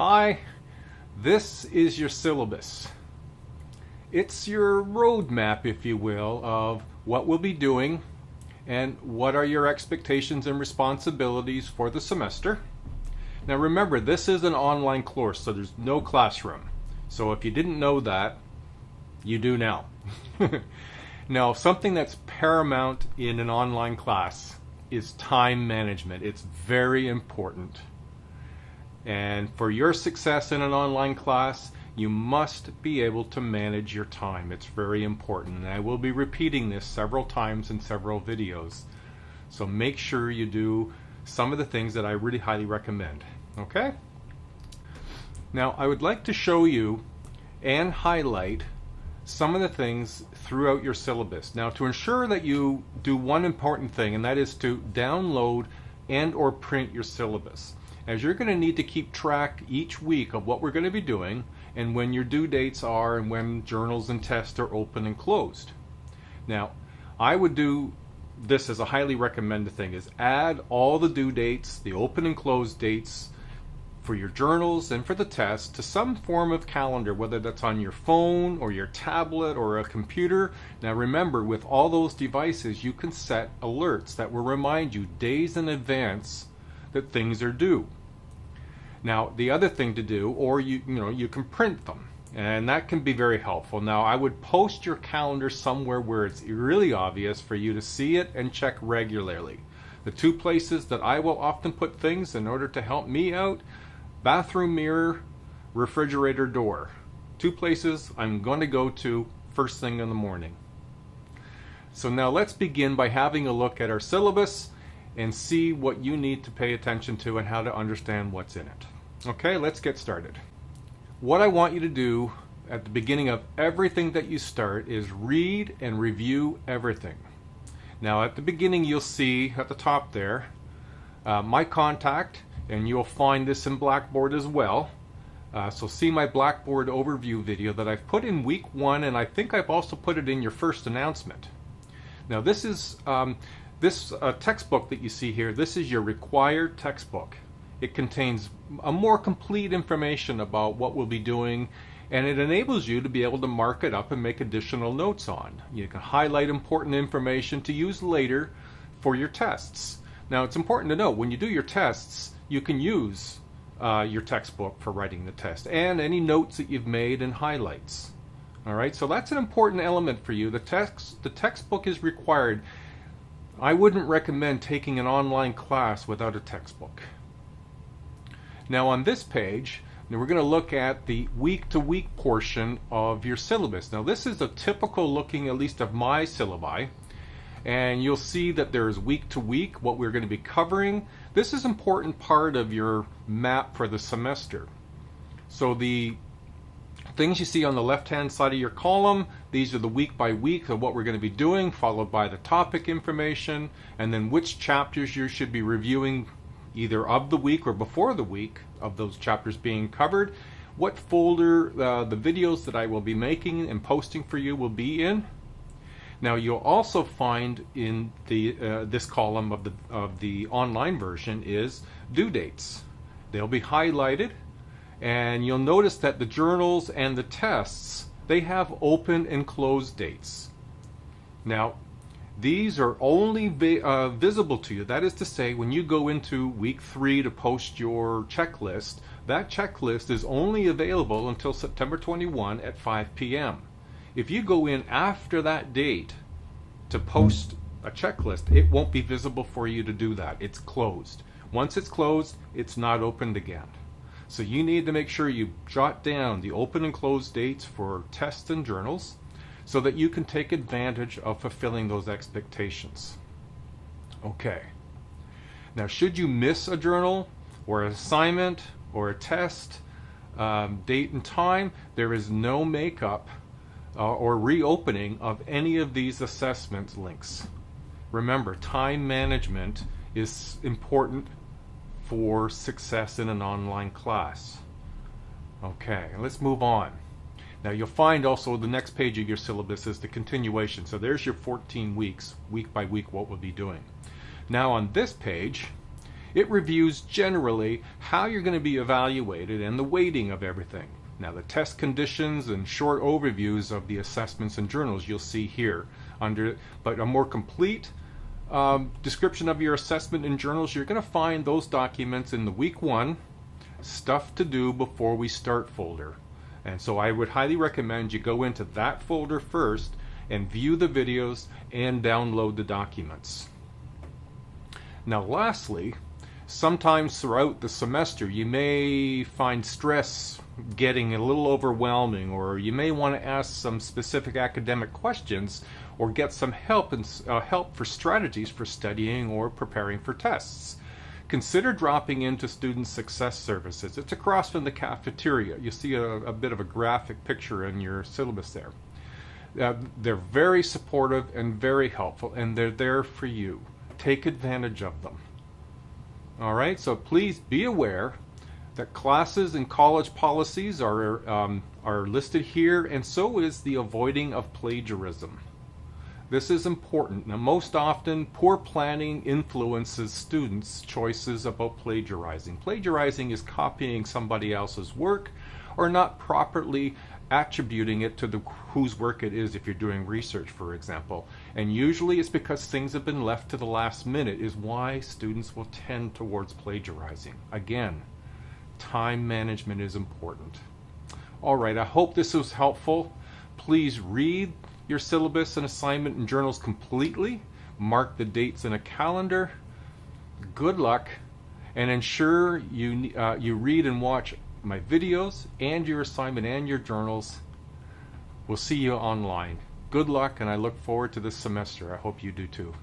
Hi, this is your syllabus. It's your roadmap, if you will, of what we'll be doing and what are your expectations and responsibilities for the semester. Now remember, this is an online course, so there's no classroom. So if you didn't know that, you do now. Now, something that's paramount in an online class is time management. It's very important. And for your success in an online class, you must be able to manage your time. It's very important. And I will be repeating this several times in several videos. So make sure you do some of the things that I really highly recommend. Okay? Now, I would like to show you and highlight some of the things throughout your syllabus. Now, to ensure that you do one important thing, and that is to download and or print your syllabus, as you're going to need to keep track each week of what we're going to be doing and when your due dates are and when journals and tests are open and closed. Now, I would do this as a highly recommended thing, is add all the due dates, the open and closed dates for your journals and for the test to some form of calendar, whether that's on your phone or your tablet or a computer. Now remember, with all those devices, you can set alerts that will remind you days in advance that things are due. Now, the other thing to do, or you can print them, and that can be very helpful. Now, I would post your calendar somewhere where it's really obvious for you to see it and check regularly. The two places that I will often put things in order to help me out: bathroom mirror, refrigerator door. Two places I'm going to go to first thing in the morning. So now let's begin by having a look at our syllabus and see what you need to pay attention to and how to understand what's in it. Okay, let's get started. What I want you to do at the beginning of everything that you start is read and review everything. Now at the beginning, you'll see at the top there my contact, and you'll find this in Blackboard as well. So see my Blackboard overview video that I've put in week 1, and I think I've also put it in your first announcement. Now this is this textbook that you see here. This is your required textbook. It contains a more complete information about what we'll be doing, and it enables you to be able to mark it up and make additional notes on. You can highlight important information to use later for your tests. Now it's important to know, when you do your tests, you can use your textbook for writing the test and any notes that you've made and highlights. All right, so that's an important element for you. The textbook is required. I wouldn't recommend taking an online class without a textbook. Now on this page, we're going to look at the week-to-week portion of your syllabus. Now this is a typical looking, at least of my syllabi, and you'll see that there's week-to-week, what we're going to be covering. This is an important part of your map for the semester. So the things you see on the left-hand side of your column, these are the week-by-week of what we're going to be doing, followed by the topic information, and then which chapters you should be reviewing either of the week or before the week of those chapters being covered, what folder the videos that I will be making and posting for you will be in. Now you'll also find in the this column of the online version is due dates. They'll be highlighted, and you'll notice that the journals and the tests, they have open and closed dates. Now these are only visible to you. That is to say, when you go into week 3 to post your checklist, that checklist is only available until September 21 at 5 p.m. If you go in after that date to post a checklist, it won't be visible for you to do that. It's closed. Once it's closed, it's not opened again. So you need to make sure you jot down the open and closed dates for tests and journals, so that you can take advantage of fulfilling those expectations. Okay. Now, should you miss a journal or an assignment or a test, date and time, there is no makeup or reopening of any of these assessment links. Remember, time management is important for success in an online class. Okay, let's move on. Now you'll find also the next page of your syllabus is the continuation. So there's your 14 weeks, week by week, what we'll be doing. Now on this page It reviews generally how you're going to be evaluated and the weighting of everything. Now the test conditions and short overviews of the assessments and journals you'll see here. But a more complete description of your assessment and journals, you're going to find those documents in the week 1 stuff to do before we start folder. And so I would highly recommend you go into that folder first and view the videos and download the documents. Now lastly, sometimes throughout the semester you may find stress getting a little overwhelming, or you may want to ask some specific academic questions or get some help for strategies for studying or preparing for tests. Consider dropping into Student Success Services. It's across from the cafeteria. You see a bit of a graphic picture in your syllabus there. They're very supportive and very helpful, and they're there for you. Take advantage of them. All right, so please be aware that classes and college policies are listed here, and so is the avoiding of plagiarism. This is important. Now, most often, poor planning influences students' choices about plagiarizing. Plagiarizing is copying somebody else's work or not properly attributing it to whose work it is if you're doing research, for example. And usually it's because things have been left to the last minute is why students will tend towards plagiarizing. Again, time management is important. All right, I hope this was helpful. Please read your syllabus and assignment and journals completely. Mark the dates in a calendar. Good luck, and ensure you read and watch my videos and your assignment and your journals. We'll see you online. Good luck, and I look forward to this semester. I hope you do too.